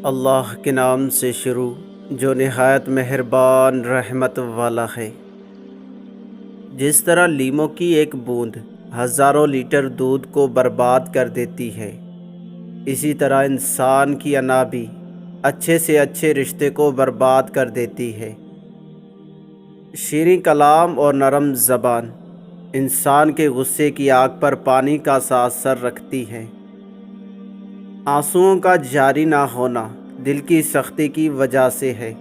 اللہ کے نام سے شروع جو نہایت مہربان رحمت والا ہے۔ جس طرح لیموں کی ایک بوند ہزاروں لیٹر دودھ کو برباد کر دیتی ہے، اسی طرح انسان کی انا بھی اچھے سے اچھے رشتے کو برباد کر دیتی ہے۔ شیریں کلام اور نرم زبان انسان کے غصے کی آگ پر پانی کا سا اثر رکھتی ہے۔ آنسوؤں کا جاری نہ ہونا دل کی سختی کی وجہ سے ہے۔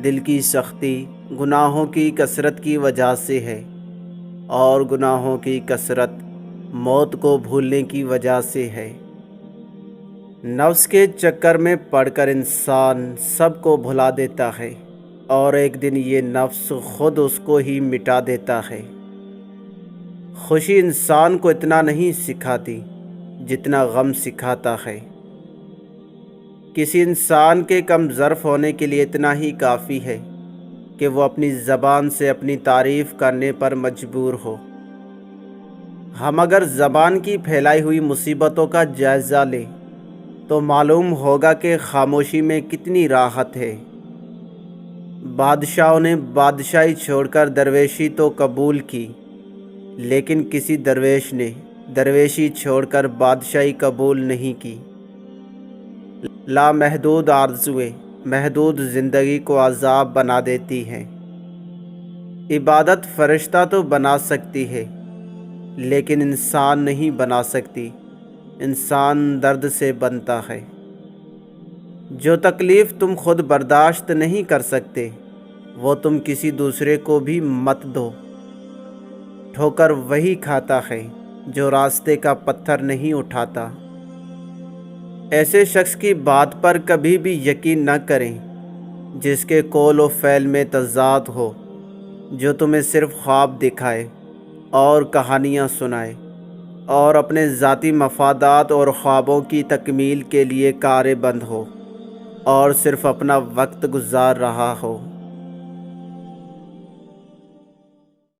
دل کی سختی گناہوں کی کثرت کی وجہ سے ہے، اور گناہوں کی کثرت موت کو بھولنے کی وجہ سے ہے۔ نفس کے چکر میں پڑ کر انسان سب کو بھلا دیتا ہے، اور ایک دن یہ نفس خود اس کو ہی مٹا دیتا ہے۔ خوشی انسان کو اتنا نہیں سکھاتی جتنا غم سکھاتا ہے۔ کسی انسان کے کم ظرف ہونے کے لیے اتنا ہی کافی ہے کہ وہ اپنی زبان سے اپنی تعریف کرنے پر مجبور ہو۔ ہم اگر زبان کی پھیلائی ہوئی مصیبتوں کا جائزہ لیں تو معلوم ہوگا کہ خاموشی میں کتنی راحت ہے۔ بادشاہوں نے بادشاہی چھوڑ کر درویشی تو قبول کی، لیکن کسی درویش نے درویشی چھوڑ کر بادشاہی قبول نہیں کی۔ لامحدود آرزوئیں محدود زندگی کو عذاب بنا دیتی ہیں۔ عبادت فرشتہ تو بنا سکتی ہے، لیکن انسان نہیں بنا سکتی۔ انسان درد سے بنتا ہے۔ جو تکلیف تم خود برداشت نہیں کر سکتے، وہ تم کسی دوسرے کو بھی مت دو۔ ٹھوکر وہی کھاتا ہے جو راستے کا پتھر نہیں اٹھاتا۔ ایسے شخص کی بات پر کبھی بھی یقین نہ کریں جس کے قول و فعل میں تضاد ہو، جو تمہیں صرف خواب دکھائے اور کہانیاں سنائے، اور اپنے ذاتی مفادات اور خوابوں کی تکمیل کے لیے کارِ بند ہو، اور صرف اپنا وقت گزار رہا ہو۔